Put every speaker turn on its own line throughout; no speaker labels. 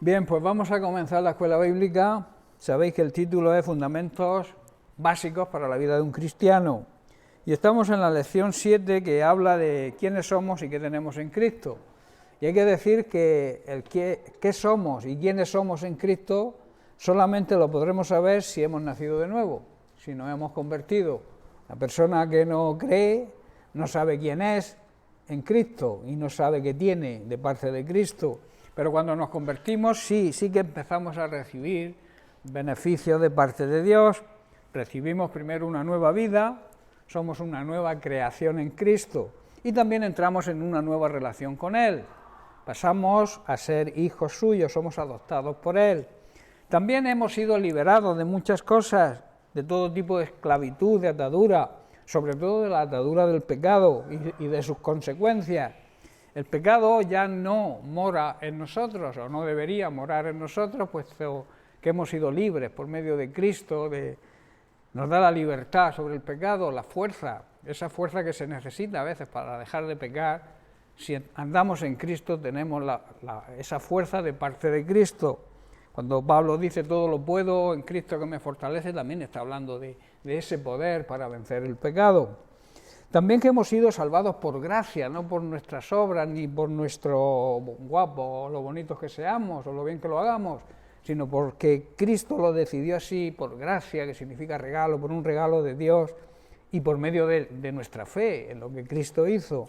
Bien, pues vamos a comenzar la escuela bíblica. Sabéis que el título es Fundamentos básicos para la vida de un cristiano. Y estamos en la lección 7 que habla de quiénes somos y qué tenemos en Cristo. Y hay que decir que el qué somos y quiénes somos en Cristo solamente lo podremos saber si hemos nacido de nuevo, si nos hemos convertido. La persona que no cree no sabe quién es en Cristo y no sabe qué tiene de parte de Cristo. Pero cuando nos convertimos sí que empezamos a recibir beneficios de parte de Dios. Recibimos primero una nueva vida, somos una nueva creación en Cristo y también entramos en una nueva relación con Él. Pasamos a ser hijos suyos, somos adoptados por Él. También hemos sido liberados de muchas cosas, de todo tipo de esclavitud, de atadura, sobre todo de la atadura del pecado y de sus consecuencias. El pecado ya no mora en nosotros, o no debería morar en nosotros, puesto que hemos sido libres por medio de Cristo, nos da la libertad sobre el pecado, la fuerza, esa fuerza que se necesita a veces para dejar de pecar. Si andamos en Cristo tenemos esa fuerza de parte de Cristo. Cuando Pablo dice todo lo puedo en Cristo que me fortalece, también está hablando de ese poder para vencer el pecado. También que hemos sido salvados por gracia, no por nuestras obras, ni por nuestro guapo, o lo bonitos que seamos, o lo bien que lo hagamos, sino porque Cristo lo decidió así, por gracia, que significa regalo, por un regalo de Dios, y por medio de nuestra fe en lo que Cristo hizo.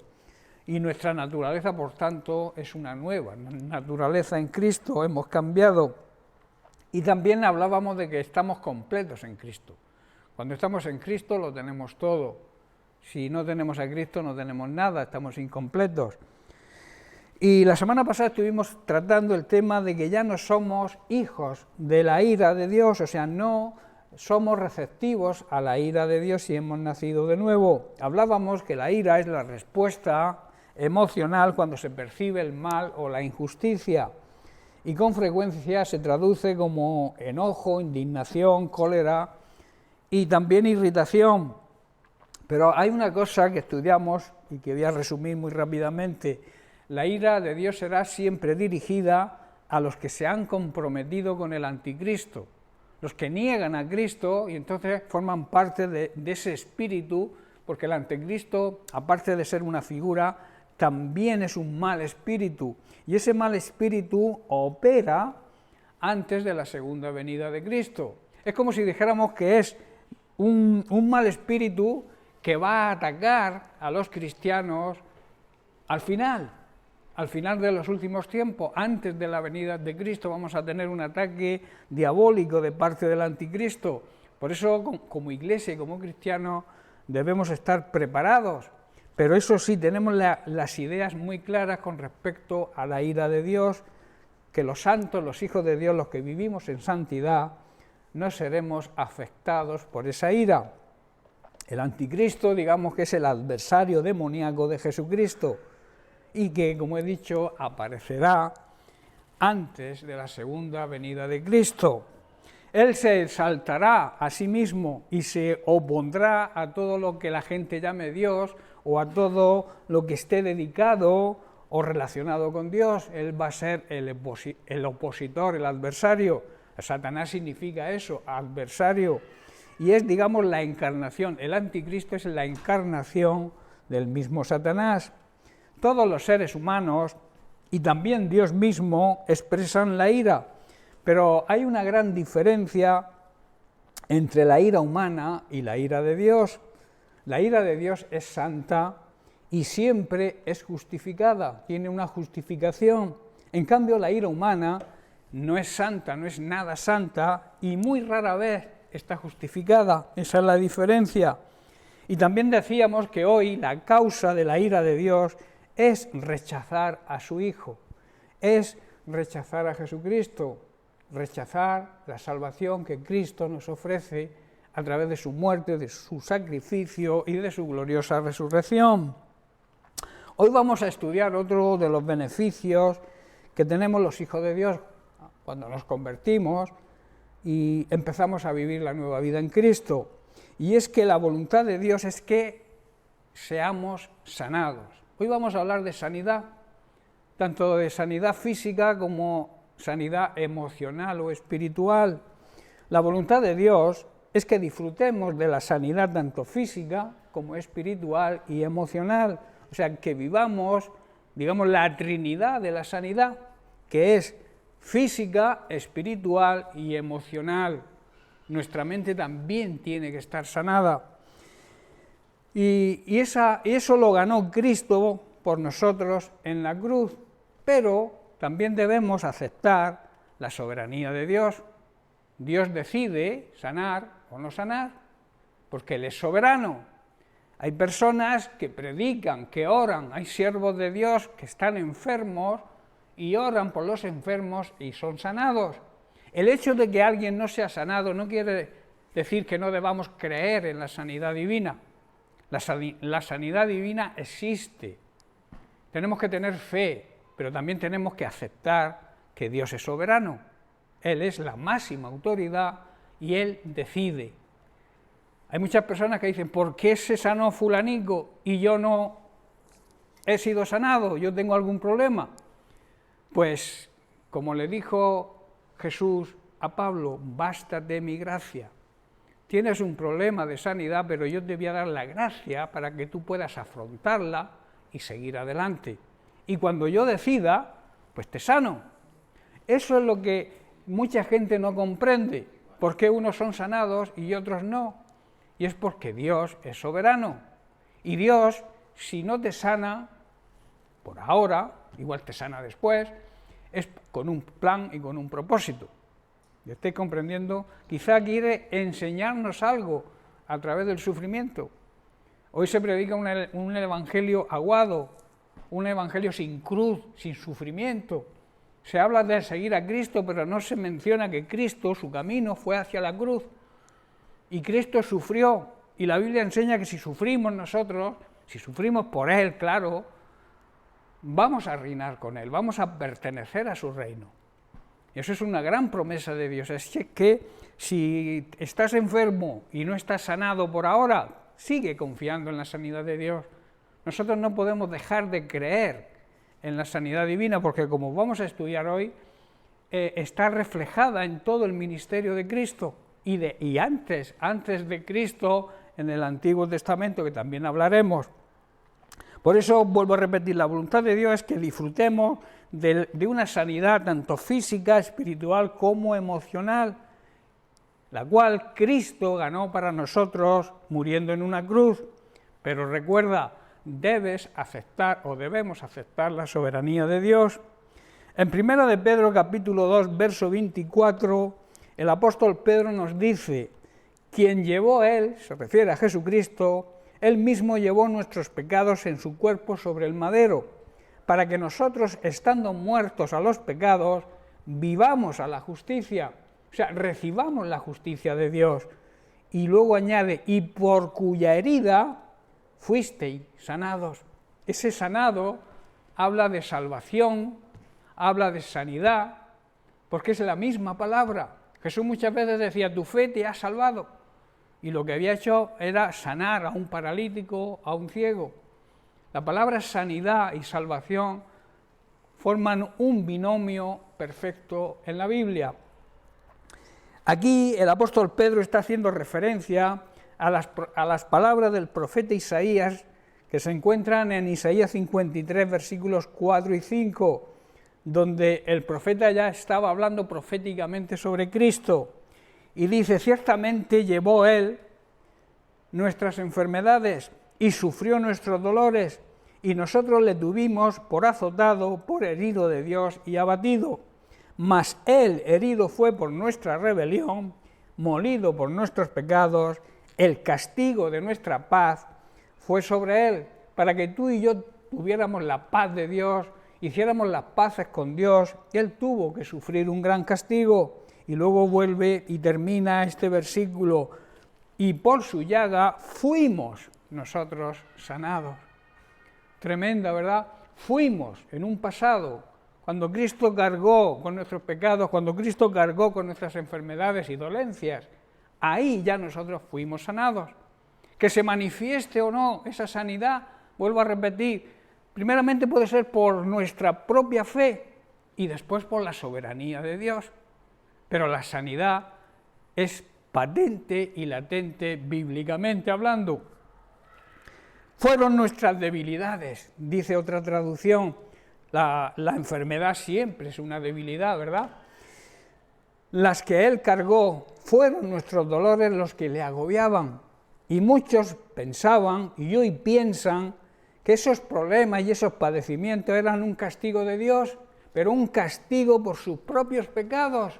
Y nuestra naturaleza, por tanto, es una nueva naturaleza en Cristo, hemos cambiado. Y también hablábamos de que estamos completos en Cristo. Cuando estamos en Cristo lo tenemos todo. Si no tenemos a Cristo no tenemos nada, estamos incompletos. Y la semana pasada estuvimos tratando el tema de que ya no somos hijos de la ira de Dios, o sea, no somos receptivos a la ira de Dios si hemos nacido de nuevo. Hablábamos que la ira es la respuesta emocional cuando se percibe el mal o la injusticia, y con frecuencia se traduce como enojo, indignación, cólera y también irritación. Pero hay una cosa que estudiamos y que voy a resumir muy rápidamente. La ira de Dios será siempre dirigida a los que se han comprometido con el anticristo, los que niegan a Cristo y entonces forman parte de ese espíritu, porque el anticristo, aparte de ser una figura, también es un mal espíritu, y ese mal espíritu opera antes de la segunda venida de Cristo. Es como si dijéramos que es un mal espíritu que va a atacar a los cristianos al final de los últimos tiempos. Antes de la venida de Cristo vamos a tener un ataque diabólico de parte del anticristo. Por eso, como iglesia y como cristianos, debemos estar preparados. Pero eso sí, tenemos las ideas muy claras con respecto a la ira de Dios, que los santos, los hijos de Dios, los que vivimos en santidad, no seremos afectados por esa ira. El anticristo, digamos que es el adversario demoníaco de Jesucristo y que, como he dicho, aparecerá antes de la segunda venida de Cristo. Él se exaltará a sí mismo y se opondrá a todo lo que la gente llame Dios o a todo lo que esté dedicado o relacionado con Dios. Él va a ser el opositor, el adversario. Satanás significa eso, adversario. Y es, digamos, la encarnación. El anticristo es la encarnación del mismo Satanás. Todos los seres humanos y también Dios mismo expresan la ira, pero hay una gran diferencia entre la ira humana y la ira de Dios. La ira de Dios es santa y siempre es justificada, tiene una justificación. En cambio, la ira humana no es santa, no es nada santa y muy rara vez está justificada. Esa es la diferencia. Y también decíamos que hoy la causa de la ira de Dios es rechazar a su Hijo, es rechazar a Jesucristo, rechazar la salvación que Cristo nos ofrece a través de su muerte, de su sacrificio y de su gloriosa resurrección. Hoy vamos a estudiar otro de los beneficios que tenemos los hijos de Dios cuando nos convertimos y empezamos a vivir la nueva vida en Cristo. Y es que la voluntad de Dios es que seamos sanados. Hoy vamos a hablar de sanidad, tanto de sanidad física como sanidad emocional o espiritual. La voluntad de Dios es que disfrutemos de la sanidad tanto física como espiritual y emocional. O sea, que vivamos, digamos, la trinidad de la sanidad, que es física, espiritual y emocional. Nuestra mente también tiene que estar sanada. Y eso lo ganó Cristo por nosotros en la cruz, pero también debemos aceptar la soberanía de Dios. Dios decide sanar o no sanar, porque Él es soberano. Hay personas que predican, que oran, hay siervos de Dios que están enfermos y oran por los enfermos y son sanados. El hecho de que alguien no sea sanado no quiere decir que no debamos creer en la sanidad divina. La sanidad divina existe. Tenemos que tener fe, pero también tenemos que aceptar que Dios es soberano. Él es la máxima autoridad y Él decide. Hay muchas personas que dicen, ¿por qué se sanó fulanico y yo no he sido sanado? ¿Yo tengo algún problema? Pues, como le dijo Jesús a Pablo, bástate mi gracia. Tienes un problema de sanidad, pero yo te voy a dar la gracia para que tú puedas afrontarla y seguir adelante. Y cuando yo decida, pues te sano. Eso es lo que mucha gente no comprende, por qué unos son sanados y otros no. Y es porque Dios es soberano. Y Dios, si no te sana, por ahora, igual te sana después, es con un plan y con un propósito. ¿Me estáis comprendiendo? Quizá quiere enseñarnos algo a través del sufrimiento. Hoy se predica un evangelio aguado, un evangelio sin cruz, sin sufrimiento. Se habla de seguir a Cristo, pero no se menciona que Cristo, su camino, fue hacia la cruz. Y Cristo sufrió. Y la Biblia enseña que si sufrimos nosotros, si sufrimos por Él, claro, vamos a reinar con Él, vamos a pertenecer a su reino. Y eso es una gran promesa de Dios. Es que si estás enfermo y no estás sanado por ahora, sigue confiando en la sanidad de Dios. Nosotros no podemos dejar de creer en la sanidad divina, porque como vamos a estudiar hoy, está reflejada en todo el ministerio de Cristo y antes de Cristo en el Antiguo Testamento, que también hablaremos. Por eso vuelvo a repetir, la voluntad de Dios es que disfrutemos de una sanidad tanto física, espiritual como emocional, la cual Cristo ganó para nosotros muriendo en una cruz. Pero recuerda, debemos aceptar la soberanía de Dios. En 1 de Pedro capítulo 2, verso 24, el apóstol Pedro nos dice, quien llevó Él, se refiere a Jesucristo, Él mismo llevó nuestros pecados en su cuerpo sobre el madero, para que nosotros, estando muertos a los pecados, vivamos a la justicia, o sea, recibamos la justicia de Dios. Y luego añade, y por cuya herida fuisteis sanados. Ese sanado habla de salvación, habla de sanidad, porque es la misma palabra. Jesús muchas veces decía, tu fe te ha salvado. Y lo que había hecho era sanar a un paralítico, a un ciego. La palabra sanidad y salvación forman un binomio perfecto en la Biblia. Aquí el apóstol Pedro está haciendo referencia a las palabras del profeta Isaías, que se encuentran en Isaías 53, versículos 4 y 5, donde el profeta ya estaba hablando proféticamente sobre Cristo. Y dice, ciertamente llevó Él nuestras enfermedades y sufrió nuestros dolores, y nosotros le tuvimos por azotado, por herido de Dios y abatido. Mas Él herido fue por nuestra rebelión, molido por nuestros pecados, el castigo de nuestra paz fue sobre Él, para que tú y yo tuviéramos la paz de Dios, hiciéramos las paces con Dios. Él tuvo que sufrir un gran castigo. Y luego vuelve y termina este versículo, y por su llaga fuimos nosotros sanados. Tremenda, ¿verdad? Fuimos en un pasado, cuando Cristo cargó con nuestros pecados, cuando Cristo cargó con nuestras enfermedades y dolencias, ahí ya nosotros fuimos sanados. Que se manifieste o no esa sanidad, vuelvo a repetir, primeramente puede ser por nuestra propia fe, y después por la soberanía de Dios. Pero la sanidad es patente y latente bíblicamente hablando. Fueron nuestras debilidades, dice otra traducción. La enfermedad siempre es una debilidad, ¿verdad? Las que Él cargó, fueron nuestros dolores los que le agobiaban. Y muchos pensaban, y hoy piensan, que esos problemas y esos padecimientos eran un castigo de Dios, pero un castigo por sus propios pecados.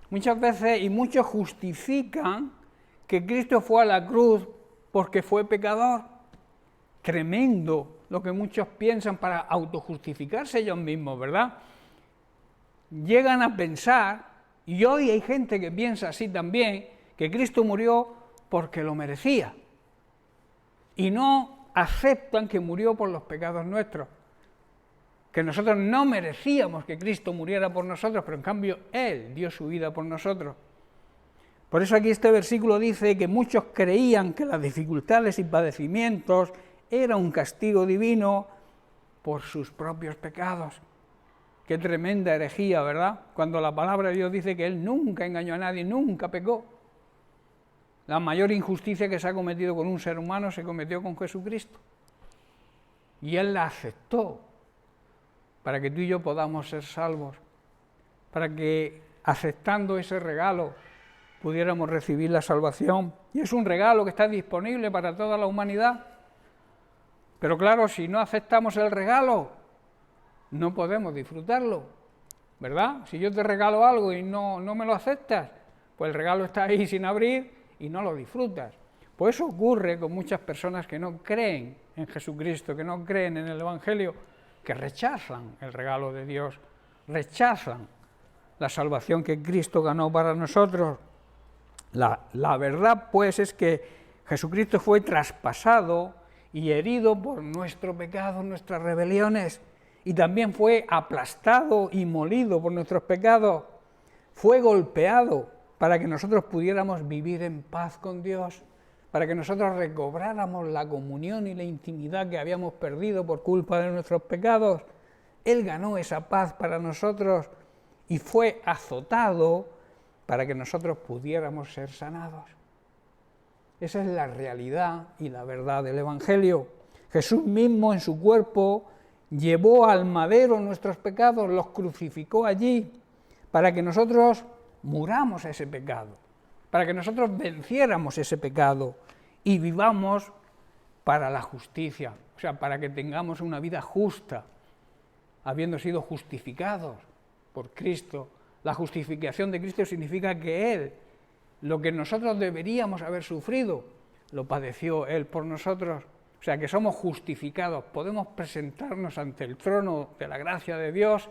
Muchas veces, y muchos justifican que Cristo fue a la cruz porque fue pecador. Tremendo lo que muchos piensan para autojustificarse ellos mismos, ¿verdad? Llegan a pensar, y hoy hay gente que piensa así también, que Cristo murió porque lo merecía, y no aceptan que murió por los pecados nuestros, que nosotros no merecíamos que Cristo muriera por nosotros, pero en cambio Él dio su vida por nosotros. Por eso aquí este versículo dice que muchos creían que las dificultades y padecimientos era un castigo divino por sus propios pecados. Qué tremenda herejía, ¿verdad? Cuando la palabra de Dios dice que Él nunca engañó a nadie, nunca pecó. La mayor injusticia que se ha cometido con un ser humano se cometió con Jesucristo. Y Él la aceptó para que tú y yo podamos ser salvos, para que aceptando ese regalo pudiéramos recibir la salvación. Y es un regalo que está disponible para toda la humanidad. Pero claro, si no aceptamos el regalo, no podemos disfrutarlo, ¿verdad? Si yo te regalo algo y no me lo aceptas, pues el regalo está ahí sin abrir y no lo disfrutas. Pues eso ocurre con muchas personas que no creen en Jesucristo, que no creen en el Evangelio, que rechazan el regalo de Dios, rechazan la salvación que Cristo ganó para nosotros. La verdad, pues, es que Jesucristo fue traspasado y herido por nuestro pecado, nuestras rebeliones, y también fue aplastado y molido por nuestros pecados, fue golpeado para que nosotros pudiéramos vivir en paz con Dios, para que nosotros recobráramos la comunión y la intimidad que habíamos perdido por culpa de nuestros pecados. Él ganó esa paz para nosotros y fue azotado para que nosotros pudiéramos ser sanados. Esa es la realidad y la verdad del Evangelio. Jesús mismo en su cuerpo llevó al madero nuestros pecados, los crucificó allí, para que nosotros muramos a ese pecado, para que nosotros venciéramos ese pecado y vivamos para la justicia, o sea, para que tengamos una vida justa, habiendo sido justificados por Cristo. La justificación de Cristo significa que Él, lo que nosotros deberíamos haber sufrido, lo padeció Él por nosotros. O sea, que somos justificados, podemos presentarnos ante el trono de la gracia de Dios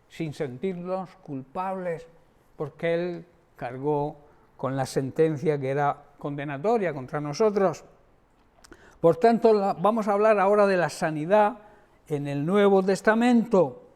sin sentirnos culpables, porque Él cargó con la sentencia que era condenatoria contra nosotros. Por tanto, vamos a hablar ahora de la sanidad en el Nuevo Testamento.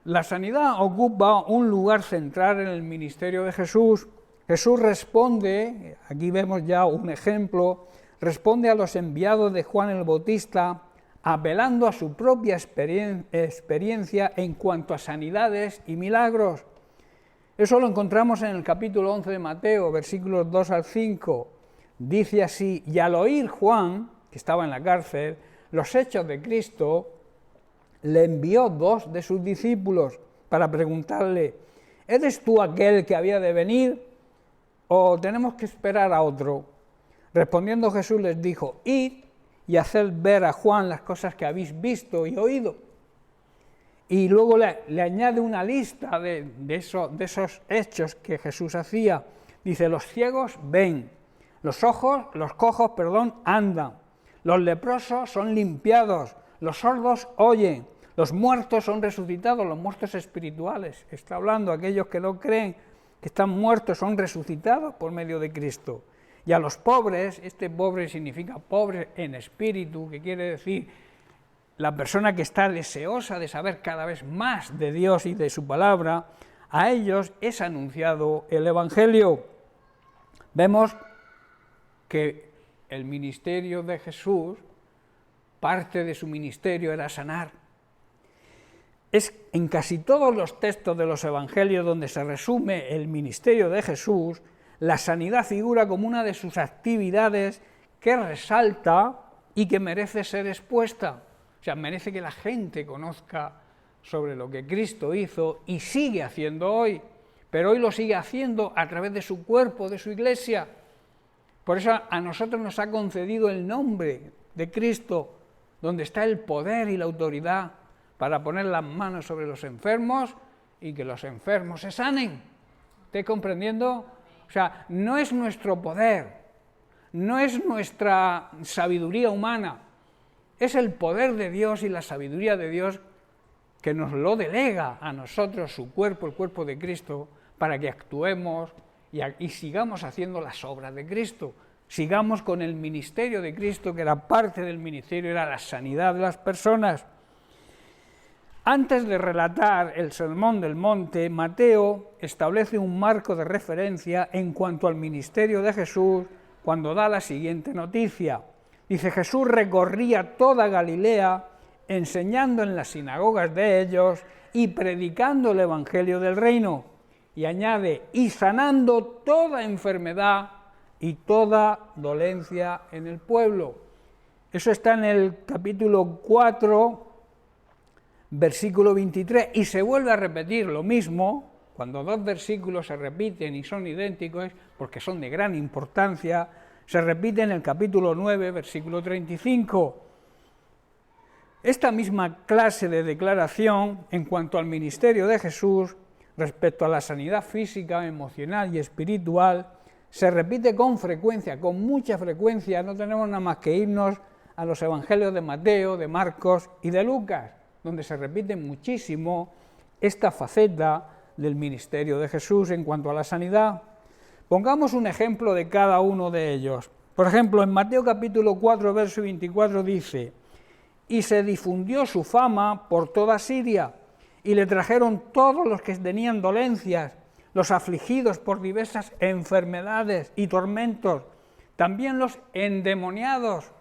La sanidad ocupa un lugar central en el ministerio de Jesús. Jesús responde, aquí vemos ya un ejemplo, responde a los enviados de Juan el Bautista, apelando a su propia experiencia en cuanto a sanidades y milagros. Eso lo encontramos en el capítulo 11 de Mateo, versículos 2 al 5. Dice así: y al oír Juan, que estaba en la cárcel, los hechos de Cristo, le envió 2 de sus discípulos para preguntarle: ¿eres tú aquel que había de venir o tenemos que esperar a otro? Respondiendo Jesús les dijo: id y haced ver a Juan las cosas que habéis visto y oído. Y luego le añade una lista de esos hechos que Jesús hacía. Dice: los ciegos ven, los cojos andan, los leprosos son limpiados, los sordos oyen, los muertos son resucitados, los muertos espirituales. Está hablando aquellos que no creen que están muertos, son resucitados por medio de Cristo. Y a los pobres, este pobre significa pobre en espíritu, que quiere decir la persona que está deseosa de saber cada vez más de Dios y de su palabra, a ellos es anunciado el Evangelio. Vemos que el ministerio de Jesús, parte de su ministerio era sanar. es en casi todos los textos de los evangelios donde se resume el ministerio de Jesús, la sanidad figura como una de sus actividades que resalta y que merece ser expuesta. O sea, merece que la gente conozca sobre lo que Cristo hizo y sigue haciendo hoy, pero hoy lo sigue haciendo a través de su cuerpo, de su iglesia. Por eso a nosotros nos ha concedido el nombre de Cristo, donde está el poder y la autoridad para poner las manos sobre los enfermos y que los enfermos se sanen. ¿Estáis comprendiendo? O sea, no es nuestro poder, no es nuestra sabiduría humana, es el poder de Dios y la sabiduría de Dios que nos lo delega a nosotros, su cuerpo, el cuerpo de Cristo, para que actuemos y sigamos haciendo las obras de Cristo, sigamos con el ministerio de Cristo, que era parte del ministerio, era la sanidad de las personas. Antes de relatar el Sermón del Monte, Mateo establece un marco de referencia en cuanto al ministerio de Jesús cuando da la siguiente noticia. Dice: Jesús recorría toda Galilea, enseñando en las sinagogas de ellos y predicando el evangelio del reino. Y añade: y sanando toda enfermedad y toda dolencia en el pueblo. Eso está en el capítulo 4, versículo 23, y se vuelve a repetir lo mismo, cuando dos versículos se repiten y son idénticos, porque son de gran importancia, se repite en el capítulo 9, versículo 35. Esta misma clase de declaración en cuanto al ministerio de Jesús, respecto a la sanidad física, emocional y espiritual, se repite con frecuencia, con mucha frecuencia. No tenemos nada más que irnos a los evangelios de Mateo, de Marcos y de Lucas, donde se repite muchísimo esta faceta del ministerio de Jesús en cuanto a la sanidad. Pongamos un ejemplo de cada uno de ellos. Por ejemplo, en Mateo capítulo 4, verso 24 dice: y se difundió su fama por toda Siria, y le trajeron todos los que tenían dolencias, los afligidos por diversas enfermedades y tormentos, también los endemoniados,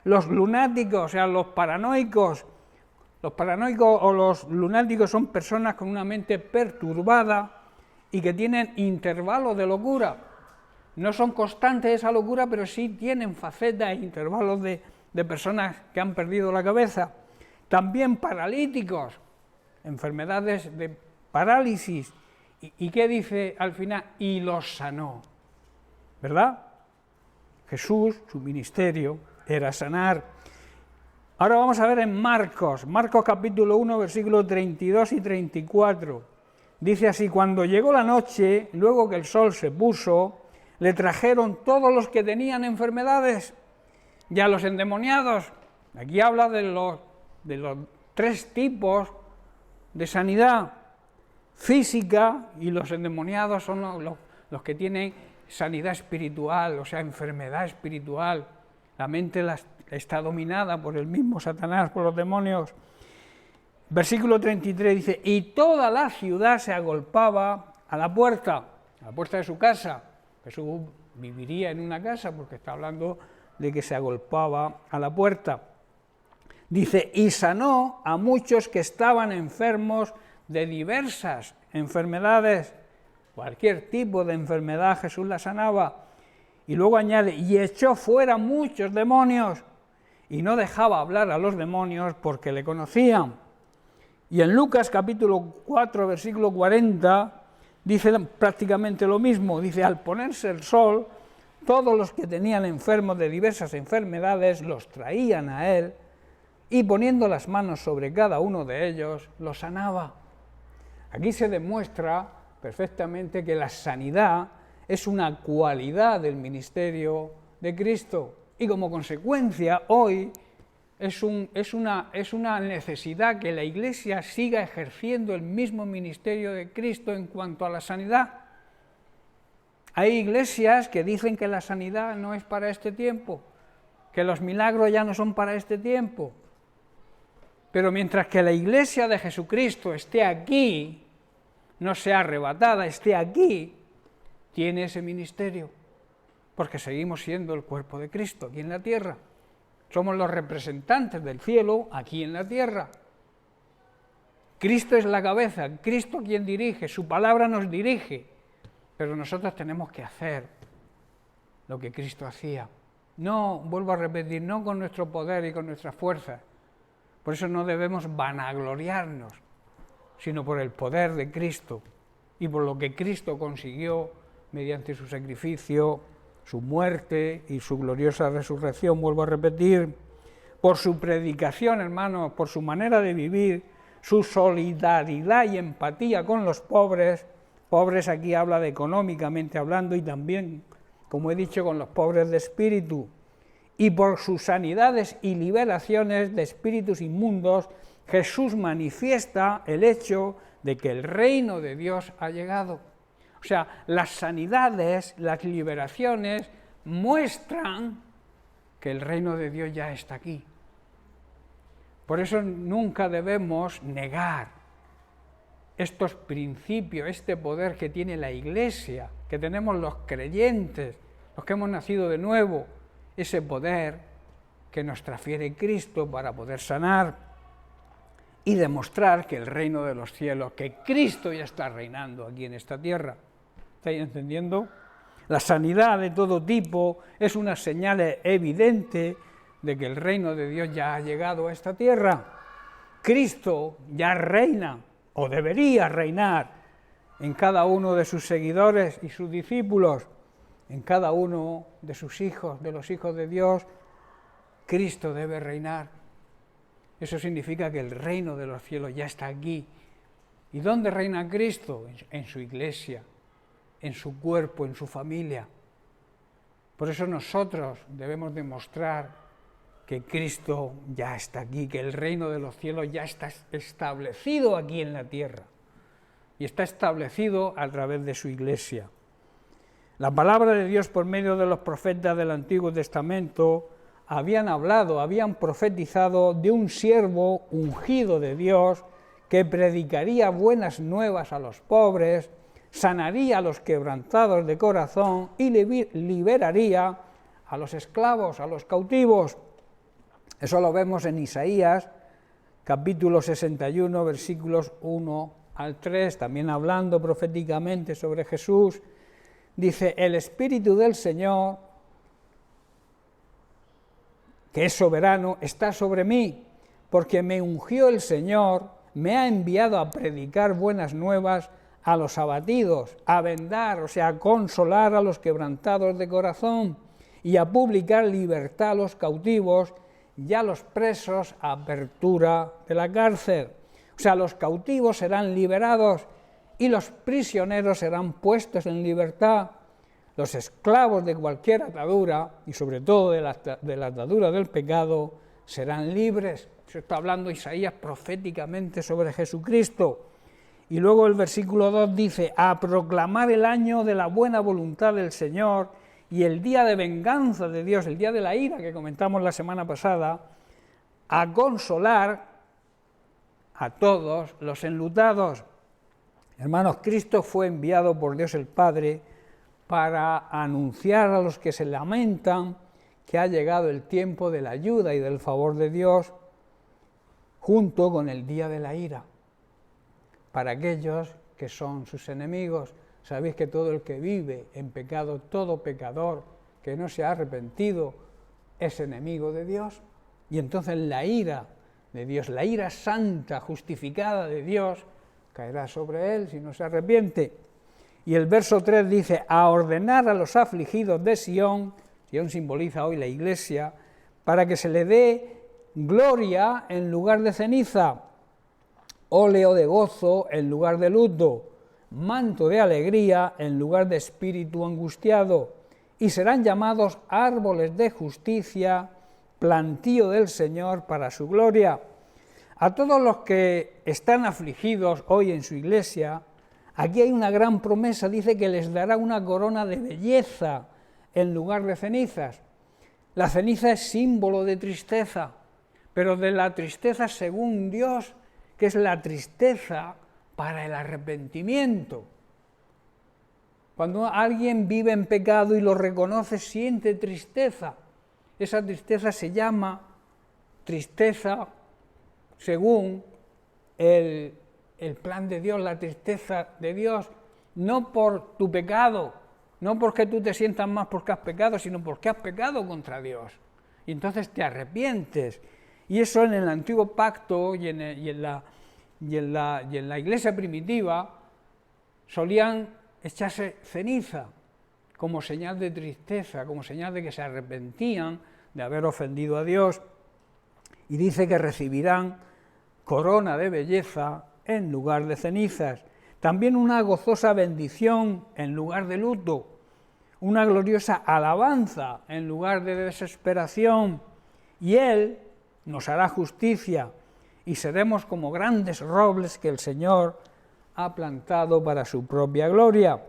los lunáticos, o sea, los paranoicos. Los paranoicos o los lunáticos son personas con una mente perturbada y que tienen intervalos de locura. No son constantes esa locura, pero sí tienen facetas e intervalos de personas que han perdido la cabeza. También paralíticos, enfermedades de parálisis. ¿Y qué dice al final? Y los sanó, ¿verdad? Jesús, su ministerio era sanar. Ahora vamos a ver en Marcos capítulo 1, versículos 32 y 34. Dice así: cuando llegó la noche, luego que el sol se puso, le trajeron todos los que tenían enfermedades y a los endemoniados. Aquí habla de los tres tipos de sanidad física, y los endemoniados son los que tienen sanidad espiritual, o sea, enfermedad espiritual. La mente está dominada por el mismo Satanás, por los demonios. Versículo 33 dice: y toda la ciudad se agolpaba a la puerta de su casa. Jesús viviría en una casa porque está hablando de que se agolpaba a la puerta. Dice: y sanó a muchos que estaban enfermos de diversas enfermedades. Cualquier tipo de enfermedad Jesús la sanaba. Y luego añade: y echó fuera muchos demonios, y no dejaba hablar a los demonios porque le conocían. Y en Lucas capítulo 4, versículo 40, dice prácticamente lo mismo. Dice: al ponerse el sol, todos los que tenían enfermos de diversas enfermedades los traían a él, y poniendo las manos sobre cada uno de ellos, los sanaba. Aquí se demuestra perfectamente que la sanidad es una cualidad del ministerio de Cristo, y como consecuencia hoy es una necesidad que la Iglesia siga ejerciendo el mismo ministerio de Cristo en cuanto a la sanidad. Hay iglesias que dicen que la sanidad no es para este tiempo, que los milagros ya no son para este tiempo. Pero mientras que la Iglesia de Jesucristo esté aquí, no sea arrebatada, esté aquí, tiene ese ministerio, porque seguimos siendo el cuerpo de Cristo aquí en la tierra. Somos los representantes del cielo aquí en la tierra. Cristo es la cabeza, Cristo quien dirige, su palabra nos dirige, pero nosotros tenemos que hacer lo que Cristo hacía. No, vuelvo a repetir, no con nuestro poder y con nuestras fuerzas. Por eso no debemos vanagloriarnos, sino por el poder de Cristo y por lo que Cristo consiguió mediante su sacrificio, su muerte y su gloriosa resurrección, vuelvo a repetir, por su predicación, hermanos, por su manera de vivir, su solidaridad y empatía con los pobres aquí habla de económicamente hablando y también, como he dicho, con los pobres de espíritu, y por sus sanidades y liberaciones de espíritus inmundos, Jesús manifiesta el hecho de que el reino de Dios ha llegado. O sea, las sanidades, las liberaciones muestran que el reino de Dios ya está aquí. Por eso nunca debemos negar estos principios, este poder que tiene la Iglesia, que tenemos los creyentes, los que hemos nacido de nuevo, ese poder que nos transfiere Cristo para poder sanar y demostrar que el reino de los cielos, que Cristo ya está reinando aquí en esta tierra. ¿Estáis entendiendo? La sanidad de todo tipo es una señal evidente de que el reino de Dios ya ha llegado a esta tierra. Cristo ya reina, o debería reinar, en cada uno de sus seguidores y sus discípulos, en cada uno de sus hijos, de los hijos de Dios. Cristo debe reinar. Eso significa que el reino de los cielos ya está aquí. ¿Y dónde reina Cristo? En su iglesia, en su cuerpo, en su familia. Por eso nosotros debemos demostrar que Cristo ya está aquí, que el reino de los cielos ya está establecido aquí en la tierra y está establecido a través de su iglesia. La palabra de Dios por medio de los profetas del Antiguo Testamento habían hablado, habían profetizado de un siervo ungido de Dios que predicaría buenas nuevas a los pobres, sanaría a los quebrantados de corazón y liberaría a los esclavos, a los cautivos. Eso lo vemos en Isaías, capítulo 61, versículos 1 al 3, también hablando proféticamente sobre Jesús. Dice, el Espíritu del Señor, que es soberano, está sobre mí, porque me ungió el Señor, me ha enviado a predicar buenas nuevas a los abatidos, a vendar, o sea, a consolar a los quebrantados de corazón, y a publicar libertad a los cautivos, y a los presos apertura de la cárcel. O sea, los cautivos serán liberados y los prisioneros serán puestos en libertad. Los esclavos de cualquier atadura, y sobre todo de la atadura del pecado, serán libres. Eso está hablando Isaías proféticamente sobre Jesucristo. Y luego el versículo 2 dice, a proclamar el año de la buena voluntad del Señor y el día de venganza de Dios, el día de la ira que comentamos la semana pasada, a consolar a todos los enlutados. Hermanos, Cristo fue enviado por Dios el Padre para anunciar a los que se lamentan que ha llegado el tiempo de la ayuda y del favor de Dios, junto con el día de la ira, para aquellos que son sus enemigos. Sabéis que todo el que vive en pecado, todo pecador que no se ha arrepentido, es enemigo de Dios. Y entonces la ira de Dios, la ira santa, justificada de Dios, caerá sobre él si no se arrepiente. Y el verso 3 dice, a ordenar a los afligidos de Sión, Sión simboliza hoy la iglesia, para que se le dé gloria en lugar de ceniza, óleo de gozo en lugar de luto, manto de alegría en lugar de espíritu angustiado, y serán llamados árboles de justicia, plantío del Señor para su gloria. A todos los que están afligidos hoy en su iglesia, aquí hay una gran promesa, dice que les dará una corona de belleza en lugar de cenizas. La ceniza es símbolo de tristeza, pero de la tristeza según Dios, que es la tristeza para el arrepentimiento. Cuando alguien vive en pecado y lo reconoce, siente tristeza. Esa tristeza se llama tristeza según el el plan de Dios, la tristeza de Dios, no por tu pecado, no porque tú te sientas más porque has pecado, sino porque has pecado contra Dios. Y entonces te arrepientes. Y eso en el antiguo pacto y en la iglesia primitiva solían echarse ceniza como señal de tristeza, como señal de que se arrepentían de haber ofendido a Dios. Y dice que recibirán corona de belleza en lugar de cenizas. También una gozosa bendición en lugar de luto. Una gloriosa alabanza en lugar de desesperación. Y Él nos hará justicia y seremos como grandes robles que el Señor ha plantado para su propia gloria.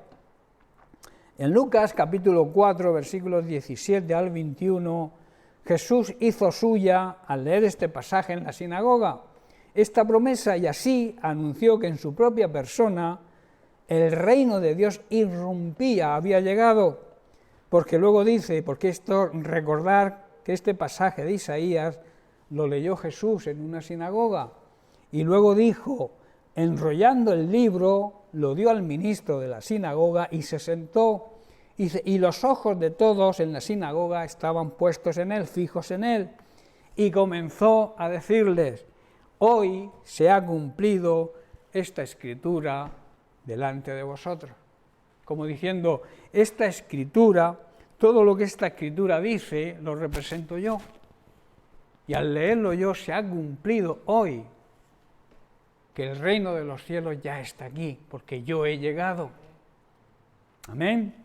En Lucas capítulo 4, versículos 17 al 21, Jesús hizo suya, al leer este pasaje en la sinagoga, esta promesa y así anunció que en su propia persona el reino de Dios irrumpía, había llegado, porque luego dice, porque esto, recordar que este pasaje de Isaías lo leyó Jesús en una sinagoga y luego dijo, enrollando el libro, lo dio al ministro de la sinagoga y se sentó. Y los ojos de todos en la sinagoga estaban puestos en él, fijos en él. Y comenzó a decirles, hoy se ha cumplido esta escritura delante de vosotros. Como diciendo, esta escritura, todo lo que esta escritura dice, lo represento yo. Y al leerlo yo se ha cumplido hoy que el reino de los cielos ya está aquí, porque yo he llegado. Amén.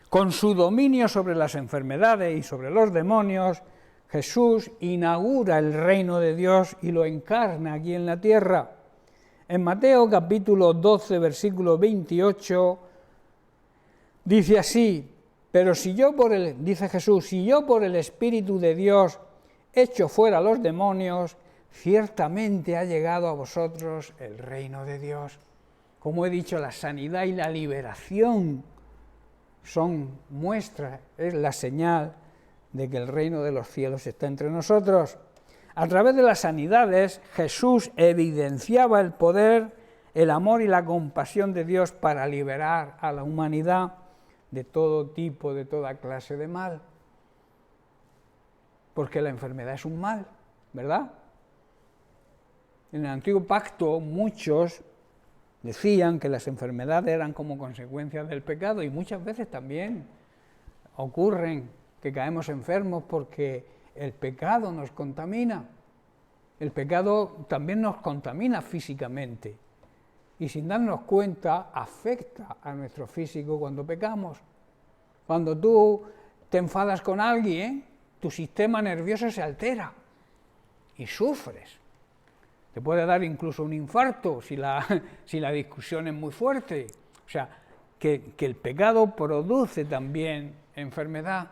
Con su dominio sobre las enfermedades y sobre los demonios, Jesús inaugura el reino de Dios y lo encarna aquí en la tierra. En Mateo capítulo 12, versículo 28, dice así, pero dice Jesús, si yo por el Espíritu de Dios echo fuera a los demonios, ciertamente ha llegado a vosotros el reino de Dios. Como he dicho, la sanidad y la liberación son muestras, es la señal de que el reino de los cielos está entre nosotros. A través de las sanidades, Jesús evidenciaba el poder, el amor y la compasión de Dios para liberar a la humanidad de todo tipo, de toda clase de mal. Porque la enfermedad es un mal, ¿verdad? En el antiguo pacto muchos decían que las enfermedades eran como consecuencia del pecado y muchas veces también ocurren que caemos enfermos porque el pecado nos contamina. El pecado también nos contamina físicamente y sin darnos cuenta afecta a nuestro físico cuando pecamos. Cuando tú te enfadas con alguien, tu sistema nervioso se altera y sufres. Te puede dar incluso un infarto si la discusión es muy fuerte. O sea, que el pecado produce también enfermedad.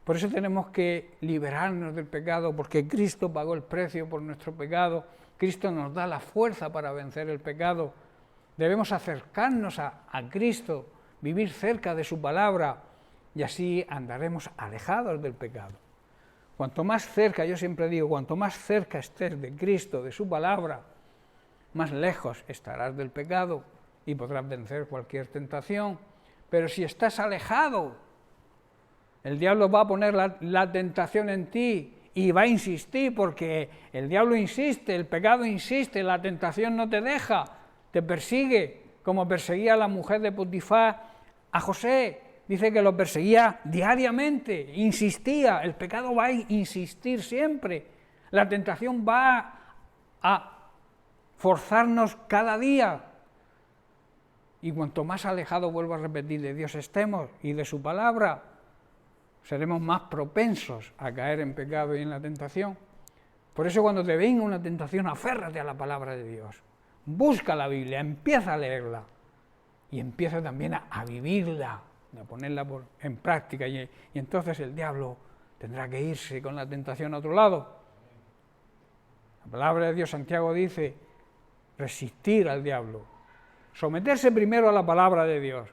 Por eso tenemos que liberarnos del pecado, porque Cristo pagó el precio por nuestro pecado. Cristo nos da la fuerza para vencer el pecado. Debemos acercarnos a Cristo, vivir cerca de su palabra, y así andaremos alejados del pecado. Cuanto más cerca, yo siempre digo, cuanto más cerca estés de Cristo, de su palabra, más lejos estarás del pecado y podrás vencer cualquier tentación. Pero si estás alejado, el diablo va a poner la tentación en ti y va a insistir, porque el diablo insiste, el pecado insiste, la tentación no te deja, te persigue, como perseguía a la mujer de Potifar a José. Dice que lo perseguía diariamente, insistía, el pecado va a insistir siempre, la tentación va a forzarnos cada día. Y cuanto más alejado, vuelvo a repetir, de Dios estemos y de su palabra, seremos más propensos a caer en pecado y en la tentación. Por eso cuando te venga una tentación, aférrate a la palabra de Dios, busca la Biblia, empieza a leerla y empieza también a vivirla, a ponerla en práctica, y entonces el diablo tendrá que irse con la tentación a otro lado. La palabra de Dios, Santiago dice, resistir al diablo, someterse primero a la palabra de Dios,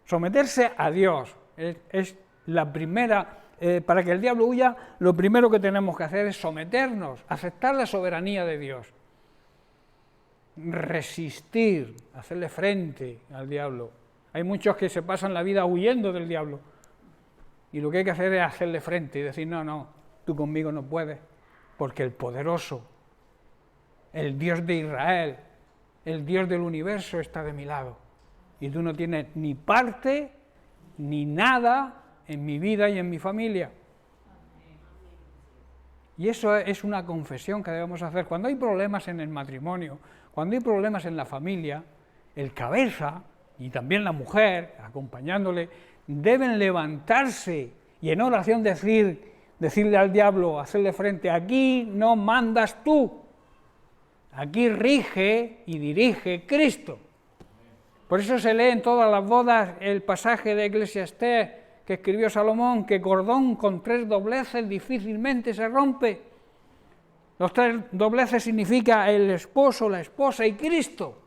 someterse a Dios, es la primera, para que el diablo huya, lo primero que tenemos que hacer es someternos, aceptar la soberanía de Dios. resistir, hacerle frente al diablo. Hay muchos que se pasan la vida huyendo del diablo. Y lo que hay que hacer es hacerle frente y decir, no, tú conmigo no puedes, porque el poderoso, el Dios de Israel, el Dios del universo está de mi lado. Y tú no tienes ni parte ni nada en mi vida y en mi familia. Y eso es una confesión que debemos hacer. Cuando hay problemas en el matrimonio, cuando hay problemas en la familia, el cabeza y también la mujer, acompañándole, deben levantarse y en oración decirle al diablo, hacerle frente, aquí no mandas tú, aquí rige y dirige Cristo. Por eso se lee en todas las bodas el pasaje de Eclesiastés que escribió Salomón, que cordón con 3 dobleces difícilmente se rompe. Los 3 dobleces significa el esposo, la esposa y Cristo.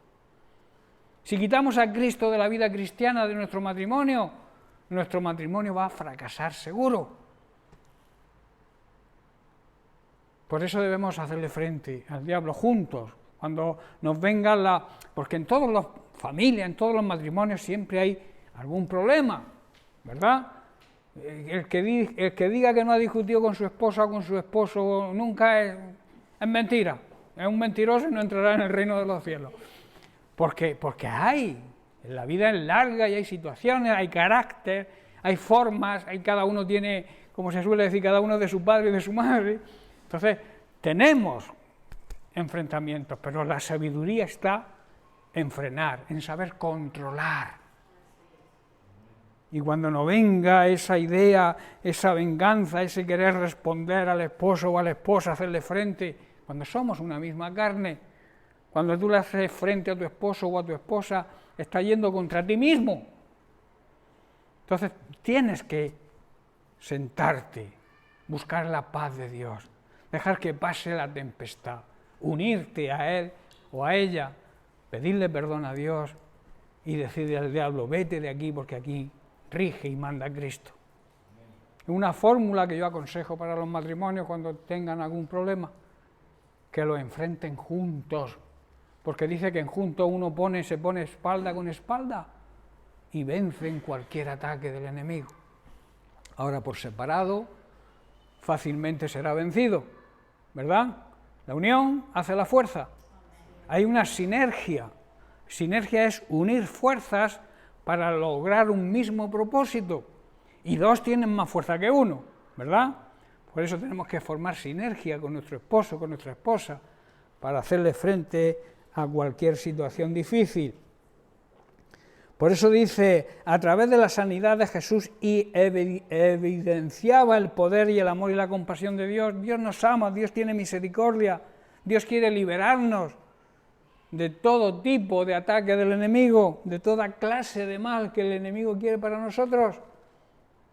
Si quitamos a Cristo de la vida cristiana de nuestro matrimonio va a fracasar seguro. Por eso debemos hacerle frente al diablo juntos, cuando nos venga porque en todas las familias, en todos los matrimonios siempre hay algún problema, ¿verdad? El que diga que no ha discutido con su esposa o con su esposo nunca es mentira, es un mentiroso y no entrará en el reino de los cielos. Porque la vida es larga y hay situaciones, hay carácter, hay formas, cada uno tiene, como se suele decir, cada uno de su padre y de su madre. Entonces, tenemos enfrentamientos, pero la sabiduría está en frenar, en saber controlar. Y cuando no venga esa idea, esa venganza, ese querer responder al esposo o a la esposa, hacerle frente, cuando somos una misma carne, cuando tú le haces frente a tu esposo o a tu esposa, está yendo contra ti mismo. Entonces tienes que sentarte, buscar la paz de Dios, dejar que pase la tempestad, unirte a Él o a ella, pedirle perdón a Dios y decirle al diablo, vete de aquí porque aquí rige y manda Cristo. Es una fórmula que yo aconsejo para los matrimonios cuando tengan algún problema, que lo enfrenten juntos, porque dice que en juntos uno se pone espalda con espalda y vence en cualquier ataque del enemigo. Ahora por separado fácilmente será vencido, ¿verdad? La unión hace la fuerza. Hay una sinergia. Sinergia es unir fuerzas para lograr un mismo propósito. Y 2 tienen más fuerza que 1, ¿verdad? Por eso tenemos que formar sinergia con nuestro esposo, con nuestra esposa, para hacerle frente a cualquier situación difícil. Por eso dice, a través de la sanidad de Jesús y evidenciaba el poder y el amor y la compasión de Dios. Dios nos ama, Dios tiene misericordia, Dios quiere liberarnos de todo tipo de ataque del enemigo, de toda clase de mal que el enemigo quiere para nosotros.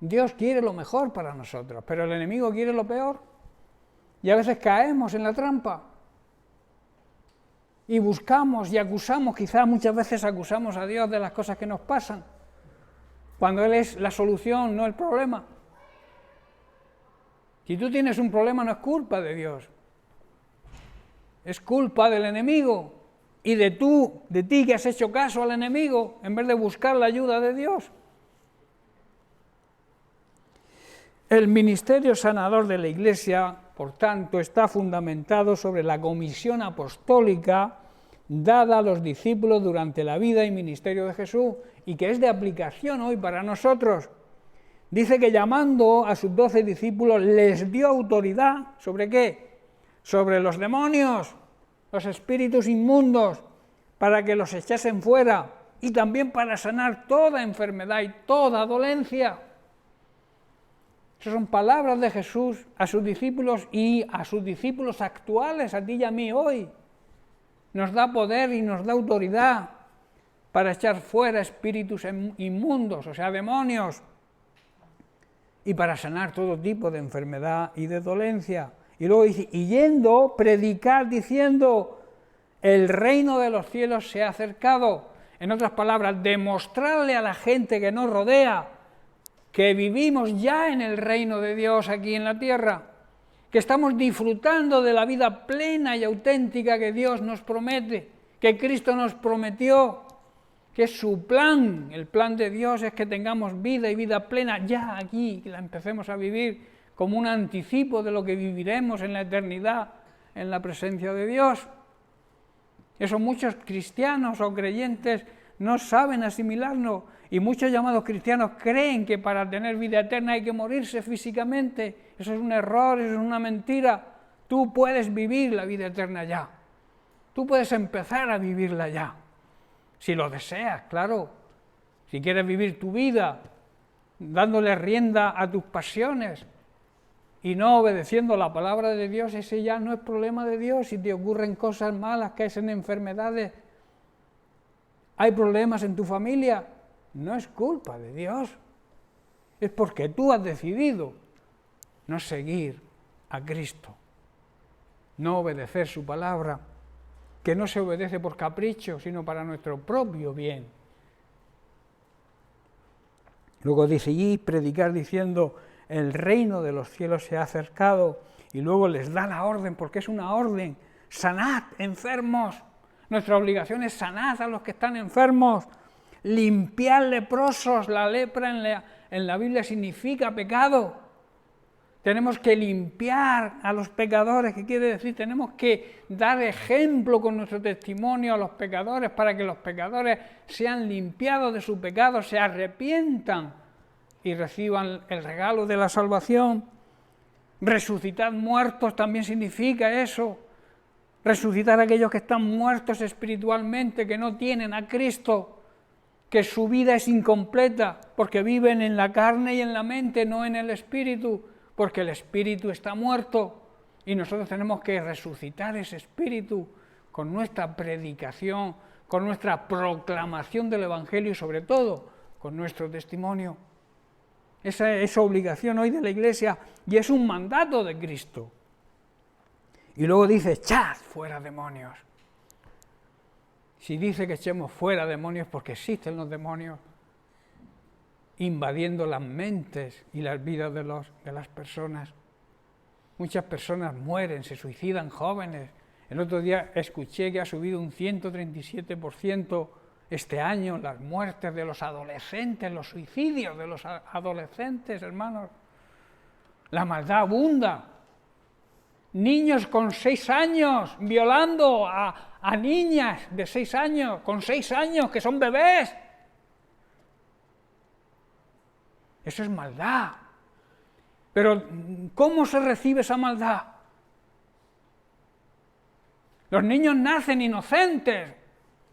Dios quiere lo mejor para nosotros, pero el enemigo quiere lo peor. Y a veces caemos en la trampa. Y buscamos y acusamos, quizás muchas veces acusamos a Dios de las cosas que nos pasan, cuando Él es la solución, no el problema. Si tú tienes un problema no es culpa de Dios, es culpa del enemigo y de ti que has hecho caso al enemigo en vez de buscar la ayuda de Dios. El ministerio sanador de la Iglesia, por tanto, está fundamentado sobre la comisión apostólica dada a los discípulos durante la vida y ministerio de Jesús y que es de aplicación hoy para nosotros. Dice que llamando a sus 12 discípulos les dio autoridad, ¿sobre qué? Sobre los demonios, los espíritus inmundos, para que los echasen fuera y también para sanar toda enfermedad y toda dolencia. Esas son palabras de Jesús a sus discípulos y a sus discípulos actuales, a ti y a mí hoy. Nos da poder y nos da autoridad para echar fuera espíritus inmundos, o sea, demonios, y para sanar todo tipo de enfermedad y de dolencia. Y luego dice, y yendo, predicar diciendo, el reino de los cielos se ha acercado. En otras palabras, demostrarle a la gente que nos rodea que vivimos ya en el reino de Dios aquí en la tierra, que estamos disfrutando de la vida plena y auténtica que Dios nos promete, que Cristo nos prometió, que es su plan. El plan de Dios es que tengamos vida y vida plena ya aquí, que la empecemos a vivir como un anticipo de lo que viviremos en la eternidad, en la presencia de Dios. Eso muchos cristianos o creyentes no saben asimilarlo, y muchos llamados cristianos creen que para tener vida eterna hay que morirse físicamente. Eso es un error, eso es una mentira. Tú puedes vivir la vida eterna ya. Tú puedes empezar a vivirla ya. Si lo deseas, claro. Si quieres vivir tu vida dándole rienda a tus pasiones y no obedeciendo la palabra de Dios, ese ya no es problema de Dios. Si te ocurren cosas malas, caes en enfermedades, hay problemas en tu familia, no es culpa de Dios. Es porque tú has decidido no seguir a Cristo, no obedecer su palabra, que no se obedece por capricho, sino para nuestro propio bien. Luego dice, y predicar diciendo, el reino de los cielos se ha acercado, y luego les da la orden, porque es una orden, sanad enfermos. Nuestra obligación es sanad a los que están enfermos, limpiar leprosos. La lepra en la Biblia significa pecado. Tenemos que limpiar a los pecadores, ¿qué quiere decir? Tenemos que dar ejemplo con nuestro testimonio a los pecadores para que los pecadores sean limpiados de su pecado, se arrepientan y reciban el regalo de la salvación. Resucitar muertos también significa eso. Resucitar a aquellos que están muertos espiritualmente, que no tienen a Cristo, que su vida es incompleta porque viven en la carne y en la mente, no en el espíritu, porque el espíritu está muerto y nosotros tenemos que resucitar ese espíritu con nuestra predicación, con nuestra proclamación del Evangelio y sobre todo con nuestro testimonio. Esa es obligación hoy de la Iglesia y es un mandato de Cristo. Y luego dice, echad fuera demonios. Si dice que echemos fuera demonios porque existen los demonios invadiendo las mentes y las vidas de las personas. Muchas personas mueren, se suicidan jóvenes. El otro día escuché que ha subido un 137% este año las muertes de los adolescentes, los suicidios de los adolescentes, hermanos. La maldad abunda. Niños con 6 años violando a niñas de 6 años, con 6 años, que son bebés. Eso es maldad. Pero ¿cómo se recibe esa maldad? Los niños nacen inocentes.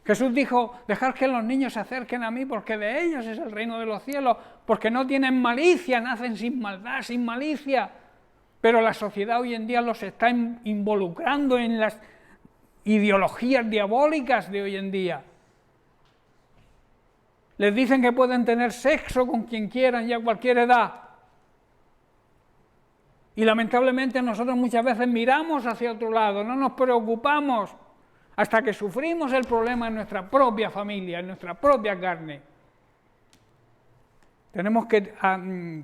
Jesús dijo, dejad que los niños se acerquen a mí porque de ellos es el reino de los cielos, porque no tienen malicia, nacen sin maldad, sin malicia. Pero la sociedad hoy en día los está involucrando en las ideologías diabólicas de hoy en día. Les dicen que pueden tener sexo con quien quieran y a cualquier edad. Y lamentablemente nosotros muchas veces miramos hacia otro lado, no nos preocupamos hasta que sufrimos el problema en nuestra propia familia, en nuestra propia carne. Tenemos que,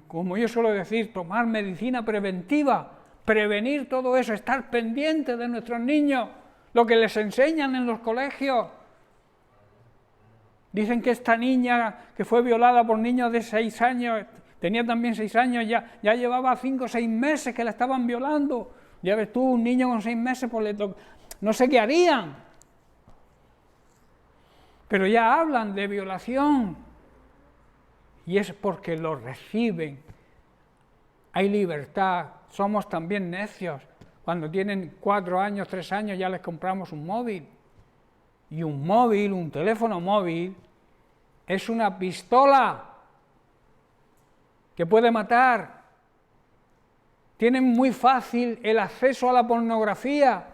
como yo suelo decir, tomar medicina preventiva, prevenir todo eso, estar pendientes de nuestros niños, lo que les enseñan en los colegios. Dicen que esta niña que fue violada por niños de 6 años, tenía también 6 años, ya llevaba 5 o 6 meses que la estaban violando. Ya ves tú, un niño con 6 meses, pues no sé qué harían. Pero ya hablan de violación. Y es porque lo reciben. Hay libertad. Somos también necios. Cuando tienen 4 años, 3 años, ya les compramos un móvil. Y un móvil, un teléfono móvil, es una pistola que puede matar. Tienen muy fácil el acceso a la pornografía,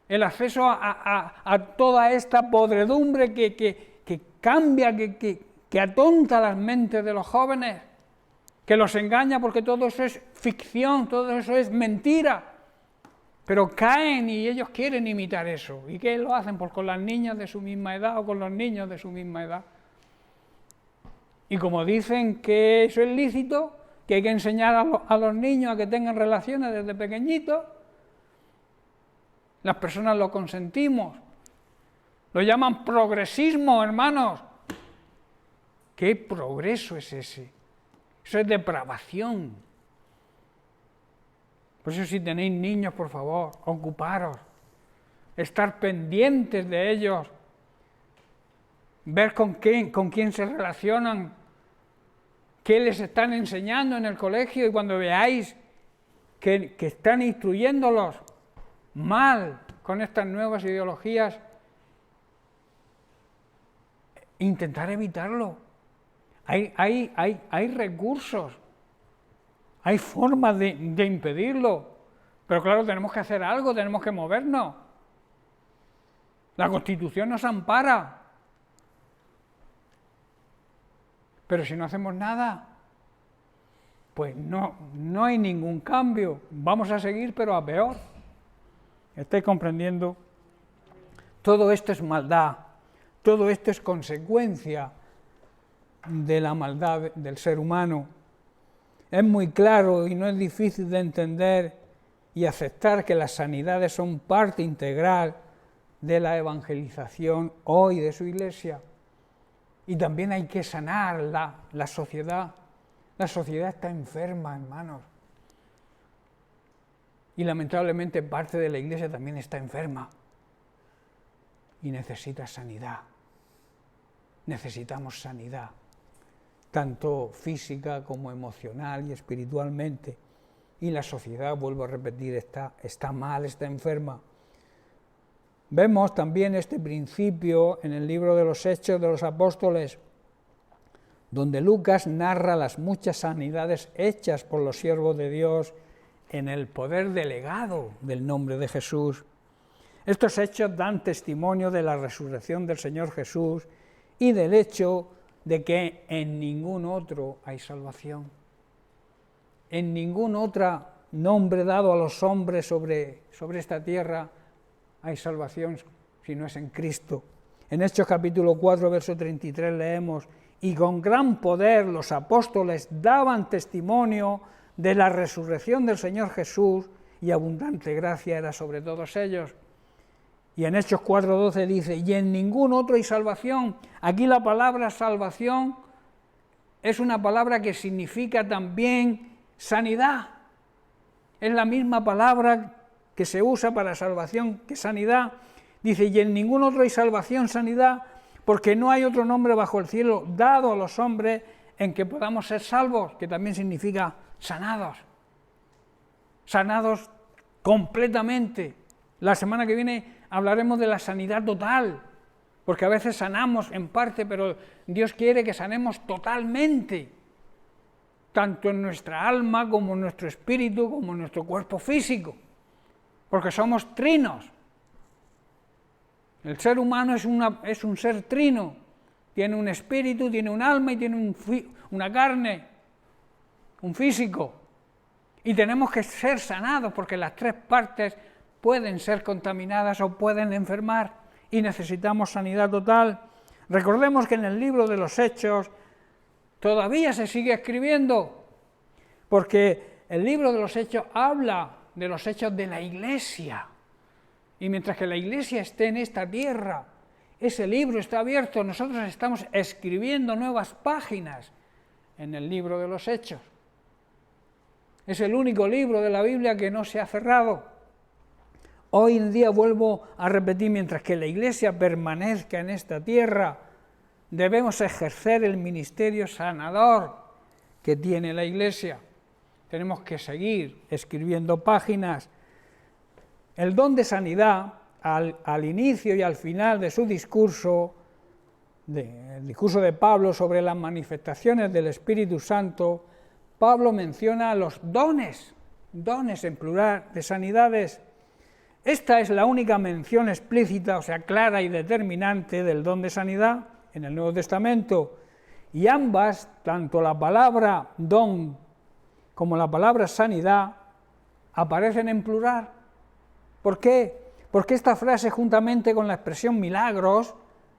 el acceso a toda esta podredumbre que cambia, que atonta las mentes de los jóvenes, que los engaña porque todo eso es ficción, todo eso es mentira. Pero caen y ellos quieren imitar eso. ¿Y qué lo hacen? Pues con las niñas de su misma edad o con los niños de su misma edad. Y como dicen que eso es lícito, que hay que enseñar a los niños a que tengan relaciones desde pequeñitos, las personas lo consentimos. Lo llaman progresismo, hermanos. ¿Qué progreso es ese? Eso es depravación. Por eso si tenéis niños, por favor, ocuparos, estar pendientes de ellos, ver con quién se relacionan, qué les están enseñando en el colegio, y cuando veáis que están instruyéndolos mal con estas nuevas ideologías, intentar evitarlo. Hay recursos, hay formas de impedirlo, pero claro, tenemos que hacer algo, tenemos que movernos. La Constitución nos ampara, pero si no hacemos nada, pues no hay ningún cambio, vamos a seguir pero a peor. ¿Estáis comprendiendo? Todo esto es maldad, todo esto es consecuencia de la maldad del ser humano. Es muy claro y no es difícil de entender y aceptar que las sanidades son parte integral de la evangelización hoy de su Iglesia. Y también hay que sanar la sociedad. La sociedad está enferma, hermanos. Y lamentablemente parte de la Iglesia también está enferma. Y necesita sanidad. Necesitamos sanidad, tanto física como emocional y espiritualmente. Y la sociedad, vuelvo a repetir, está mal, está enferma. Vemos también este principio en el libro de los Hechos de los Apóstoles, donde Lucas narra las muchas sanidades hechas por los siervos de Dios en el poder delegado del nombre de Jesús. Estos hechos dan testimonio de la resurrección del Señor Jesús y del hecho de que en ningún otro hay salvación. En ningún otro nombre dado a los hombres sobre esta tierra hay salvación si no es en Cristo. En Hechos capítulo 4, verso 33 leemos: y con gran poder los apóstoles daban testimonio de la resurrección del Señor Jesús, y abundante gracia era sobre todos ellos. Y en Hechos 4:12 dice: y en ningún otro hay salvación. Aquí la palabra salvación es una palabra que significa también sanidad. Es la misma palabra que se usa para salvación que sanidad. Dice: y en ningún otro hay salvación, sanidad, porque no hay otro nombre bajo el cielo dado a los hombres en que podamos ser salvos, que también significa sanados. Sanados completamente. La semana que viene hablaremos de la sanidad total, porque a veces sanamos en parte, pero Dios quiere que sanemos totalmente, tanto en nuestra alma como en nuestro espíritu, como en nuestro cuerpo físico, porque somos trinos. El ser humano es un ser trino, tiene un espíritu, tiene un alma y tiene una carne, un físico, y tenemos que ser sanados porque las tres partes pueden ser contaminadas o pueden enfermar y necesitamos sanidad total. Recordemos que en el libro de los Hechos todavía se sigue escribiendo, porque el libro de los Hechos habla de los hechos de la Iglesia. Y mientras que la Iglesia esté en esta tierra, ese libro está abierto, nosotros estamos escribiendo nuevas páginas en el libro de los Hechos. Es el único libro de la Biblia que no se ha cerrado. Hoy en día, vuelvo a repetir, mientras que la Iglesia permanezca en esta tierra, debemos ejercer el ministerio sanador que tiene la Iglesia. Tenemos que seguir escribiendo páginas. El don de sanidad, al inicio y al final de su discurso, el discurso de Pablo sobre las manifestaciones del Espíritu Santo, Pablo menciona los dones en plural de sanidades. Esta es la única mención explícita, o sea, clara y determinante del don de sanidad en el Nuevo Testamento. Y ambas, tanto la palabra don como la palabra sanidad, aparecen en plural. ¿Por qué? Porque esta frase, juntamente con la expresión milagros,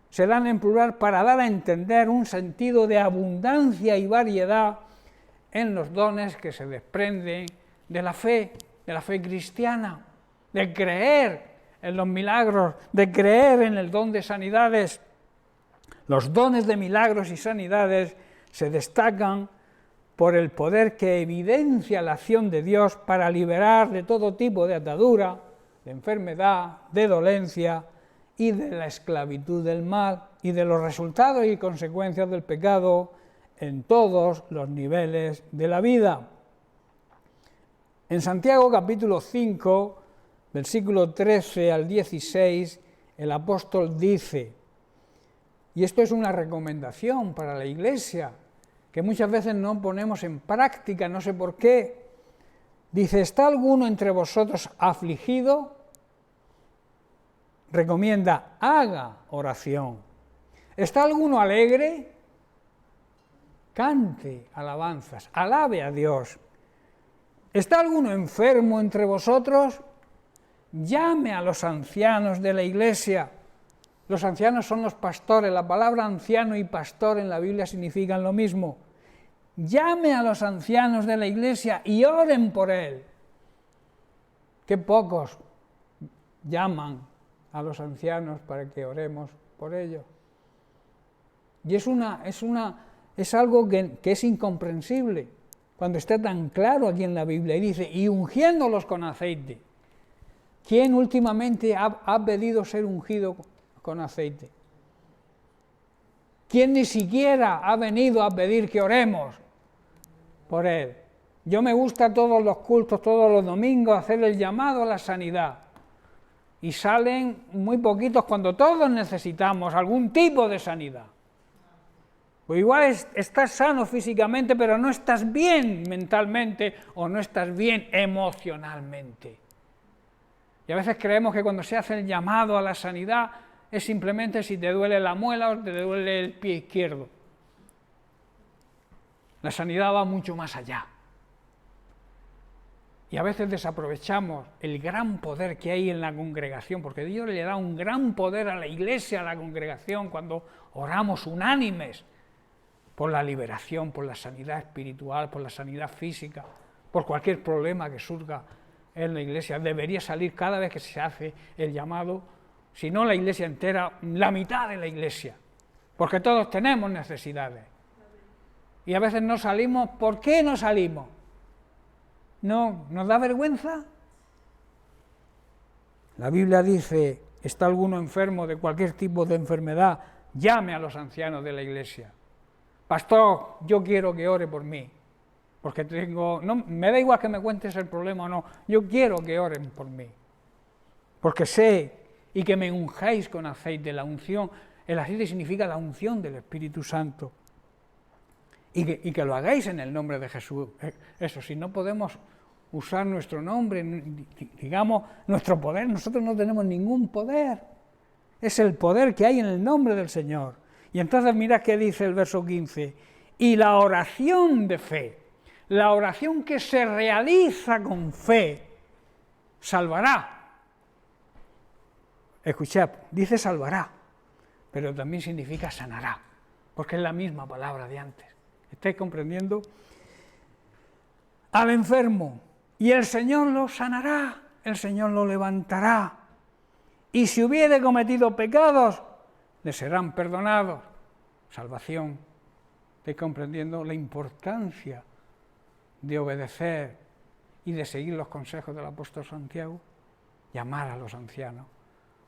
se dan en plural para dar a entender un sentido de abundancia y variedad en los dones que se desprenden de la fe cristiana, de creer en los milagros, de creer en el don de sanidades. Los dones de milagros y sanidades se destacan por el poder que evidencia la acción de Dios para liberar de todo tipo de atadura, de enfermedad, de dolencia y de la esclavitud del mal y de los resultados y consecuencias del pecado en todos los niveles de la vida. En Santiago capítulo 5, versículo 13 al 16, el apóstol dice, y esto es una recomendación para la Iglesia, que muchas veces no ponemos en práctica, no sé por qué, dice, ¿está alguno entre vosotros afligido? Recomienda, haga oración. ¿Está alguno alegre? Cante alabanzas, alabe a Dios. ¿Está alguno enfermo entre vosotros? Llame a los ancianos de la Iglesia. Los ancianos son los pastores, la palabra anciano y pastor en la Biblia significan lo mismo. Llame a los ancianos de la Iglesia y oren por él. Qué pocos llaman a los ancianos para que oremos por ellos. Y es algo que es incomprensible cuando está tan claro aquí en la Biblia. Y dice, y ungiéndolos con aceite. ¿Quién últimamente ha pedido ser ungido con aceite? ¿Quién ni siquiera ha venido a pedir que oremos por él? Yo me gusta todos los cultos, todos los domingos, hacer el llamado a la sanidad. Y salen muy poquitos cuando todos necesitamos algún tipo de sanidad. Pues igual estás sano físicamente, pero no estás bien mentalmente o no estás bien emocionalmente. Y a veces creemos que cuando se hace el llamado a la sanidad es simplemente si te duele la muela o te duele el pie izquierdo. La sanidad va mucho más allá. Y a veces desaprovechamos el gran poder que hay en la congregación, porque Dios le da un gran poder a la Iglesia, a la congregación, cuando oramos unánimes por la liberación, por la sanidad espiritual, por la sanidad física, por cualquier problema que surja en la Iglesia. Debería salir cada vez que se hace el llamado, si no la Iglesia entera, la mitad de la Iglesia, porque todos tenemos necesidades. Y a veces no salimos. ¿Por qué no salimos? ¿No nos da vergüenza? La Biblia dice, ¿está alguno enfermo de cualquier tipo de enfermedad? Llame a los ancianos de la Iglesia. Pastor, yo quiero que ore por mí, porque me da igual que me cuentes el problema o no, yo quiero que oren por mí, porque sé, y que me unjáis con aceite. La unción, el aceite significa la unción del Espíritu Santo, y que lo hagáis en el nombre de Jesús. Eso, si no podemos usar nuestro nombre, digamos, nuestro poder, nosotros no tenemos ningún poder, es el poder que hay en el nombre del Señor. Y entonces mirad qué dice el verso 15, y la oración de fe, la oración que se realiza con fe, salvará. Escuchad, dice salvará, pero también significa sanará, porque es la misma palabra de antes. ¿Estáis comprendiendo? Al enfermo, y el Señor lo sanará, el Señor lo levantará, y si hubiere cometido pecados, le serán perdonados. Salvación. ¿Estáis comprendiendo la importancia de obedecer y de seguir los consejos del apóstol Santiago? Llamar a los ancianos,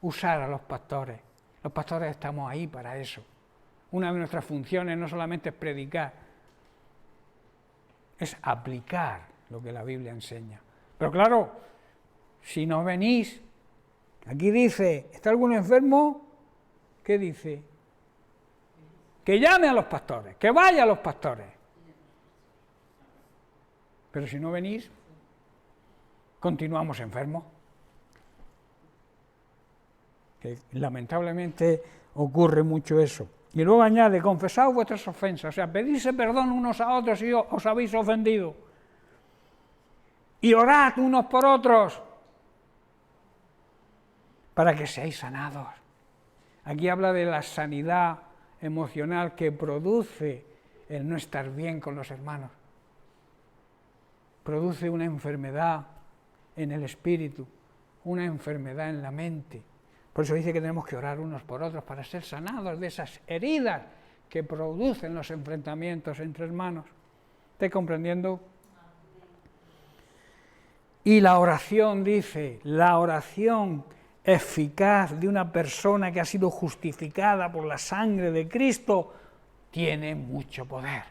usar a los pastores. Los pastores estamos ahí para eso. Una de nuestras funciones no solamente es predicar, es aplicar lo que la Biblia enseña. Pero claro, si no venís, aquí dice, ¿está alguno enfermo? ¿Qué dice? Que llame a los pastores, que vaya a los pastores. Pero si no venís, continuamos enfermos. Que lamentablemente ocurre mucho eso. Y luego añade, confesaos vuestras ofensas, o sea, pedidse perdón unos a otros si os habéis ofendido. Y orad unos por otros para que seáis sanados. Aquí habla de la sanidad emocional que produce el no estar bien con los hermanos. Produce una enfermedad en el espíritu, una enfermedad en la mente. Por eso dice que tenemos que orar unos por otros para ser sanados de esas heridas que producen los enfrentamientos entre hermanos. ¿Estáis comprendiendo? Y la oración, dice, la oración eficaz de una persona que ha sido justificada por la sangre de Cristo, tiene mucho poder.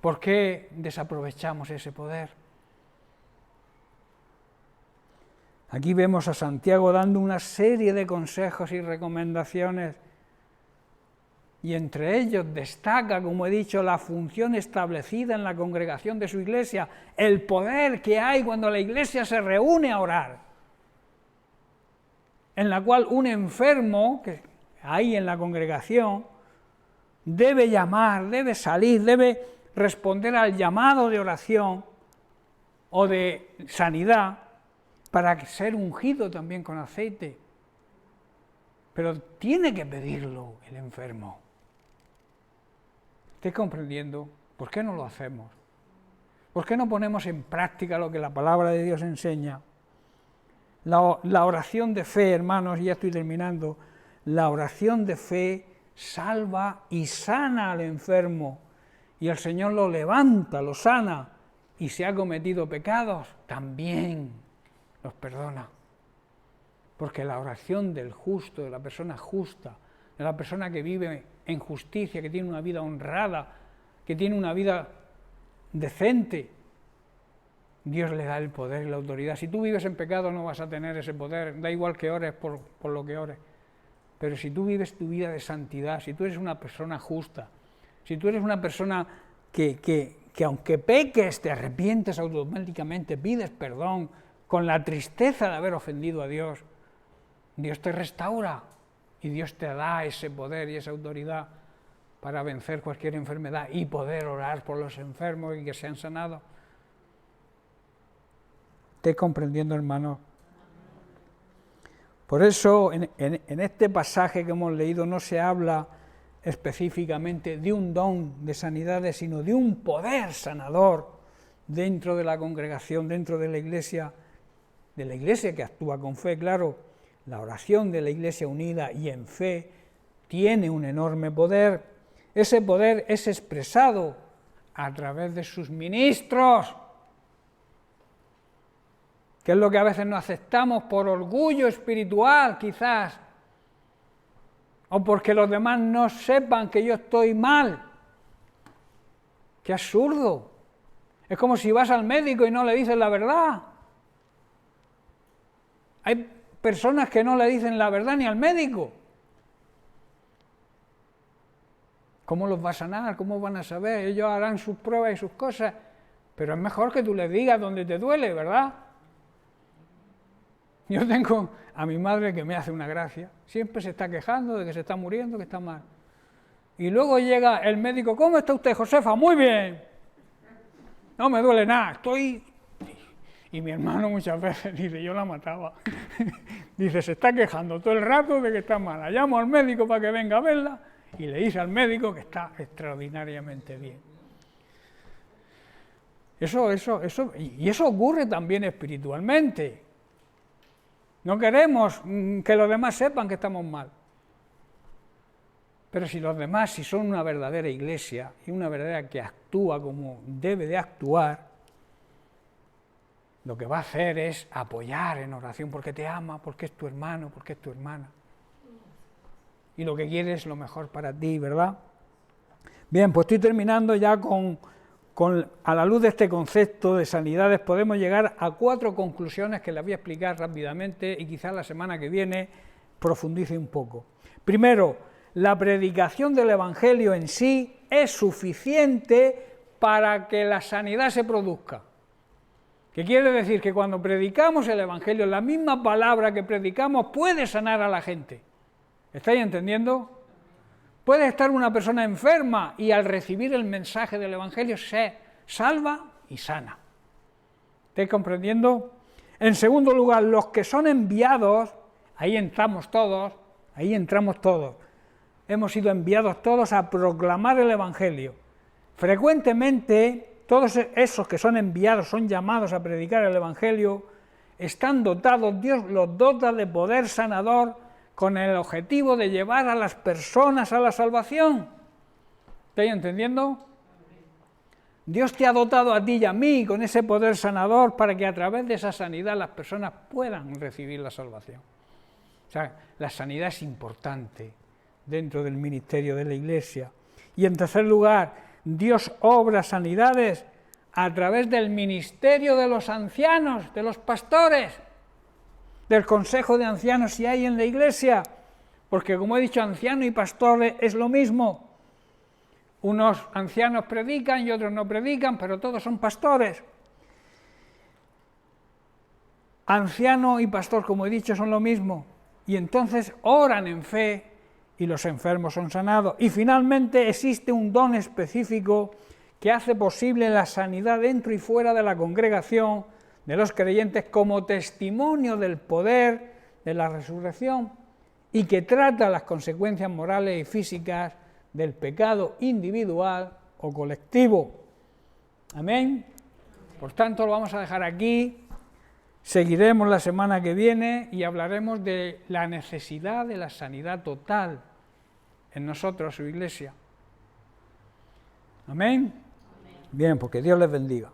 ¿Por qué desaprovechamos ese poder? Aquí vemos a Santiago dando una serie de consejos y recomendaciones, y entre ellos destaca, como he dicho, la función establecida en la congregación de su iglesia, el poder que hay cuando la iglesia se reúne a orar, en la cual un enfermo que hay en la congregación debe llamar, debe salir, debe responder al llamado de oración o de sanidad para ser ungido también con aceite. Pero tiene que pedirlo el enfermo. ¿Estáis comprendiendo? ¿Por qué no lo hacemos? ¿Por qué no ponemos en práctica lo que la palabra de Dios enseña? La oración de fe, hermanos, y ya estoy terminando, la oración de fe salva y sana al enfermo, y el Señor lo levanta, lo sana, y si ha cometido pecados, también los perdona. Porque la oración del justo, de la persona justa, de la persona que vive en justicia, que tiene una vida honrada, que tiene una vida decente, Dios le da el poder y la autoridad. Si tú vives en pecado no vas a tener ese poder, da igual que ores por lo que ores. Pero si tú vives tu vida de santidad, si tú eres una persona justa, si tú eres una persona que aunque peques, te arrepientes automáticamente, pides perdón, con la tristeza de haber ofendido a Dios, Dios te restaura y Dios te da ese poder y esa autoridad para vencer cualquier enfermedad y poder orar por los enfermos y que sean sanados. ¿Estáis comprendiendo, hermano? Por eso, en este pasaje que hemos leído no se habla específicamente de un don de sanidades, sino de un poder sanador dentro de la congregación, dentro de la iglesia que actúa con fe, claro. La oración de la iglesia unida y en fe tiene un enorme poder. Ese poder es expresado a través de sus ministros, que es lo que a veces no aceptamos por orgullo espiritual, quizás, o porque los demás no sepan que yo estoy mal. ¡Qué absurdo! Es como si vas al médico y no le dices la verdad. Hay personas que no le dicen la verdad ni al médico. ¿Cómo los va a sanar? ¿Cómo van a saber? Ellos harán sus pruebas y sus cosas, pero es mejor que tú les digas dónde te duele, ¿verdad? Yo tengo a mi madre que me hace una gracia, siempre se está quejando de que se está muriendo, que está mal. Y luego llega el médico, ¿cómo está usted, Josefa? Muy bien. No me duele nada, estoy... Y mi hermano muchas veces dice, yo la mataba. Dice, se está quejando todo el rato de que está mala. Llamo al médico para que venga a verla y le dice al médico que está extraordinariamente bien. Y eso ocurre también espiritualmente. No queremos que los demás sepan que estamos mal. Pero si los demás, si son una verdadera iglesia y una verdadera que actúa como debe de actuar, lo que va a hacer es apoyar en oración porque te ama, porque es tu hermano, porque es tu hermana. Y lo que quiere es lo mejor para ti, ¿verdad? Bien, pues estoy terminando ya a la luz de este concepto de sanidades, podemos llegar a 4 conclusiones que les voy a explicar rápidamente y quizás la semana que viene profundice un poco. Primero, la predicación del Evangelio en sí es suficiente para que la sanidad se produzca. ¿Qué quiere decir? Que cuando predicamos el Evangelio, la misma palabra que predicamos puede sanar a la gente. ¿Estáis entendiendo? Puede estar una persona enferma y al recibir el mensaje del Evangelio se salva y sana. ¿Estáis comprendiendo? En segundo lugar, los que son enviados, ahí entramos todos. Hemos sido enviados todos a proclamar el Evangelio. Frecuentemente todos esos que son enviados, son llamados a predicar el Evangelio, están dotados, Dios los dota de poder sanador con el objetivo de llevar a las personas a la salvación. ¿Estáis entendiendo? Dios te ha dotado a ti y a mí con ese poder sanador para que a través de esa sanidad las personas puedan recibir la salvación. O sea, la sanidad es importante dentro del ministerio de la Iglesia. Y en tercer lugar, Dios obra sanidades a través del ministerio de los ancianos, de los pastores, del consejo de ancianos si hay en la Iglesia, porque como he dicho, anciano y pastores es lo mismo. Unos ancianos predican y otros no predican, pero todos son pastores. Anciano y pastor, como he dicho, son lo mismo. Y entonces oran en fe y los enfermos son sanados. Y finalmente existe un don específico que hace posible la sanidad dentro y fuera de la congregación de los creyentes como testimonio del poder de la resurrección y que trata las consecuencias morales y físicas del pecado individual o colectivo. Amén. Por tanto, lo vamos a dejar aquí. Seguiremos la semana que viene y hablaremos de la necesidad de la sanidad total en nosotros, su Iglesia. Amén. Bien, porque Dios les bendiga.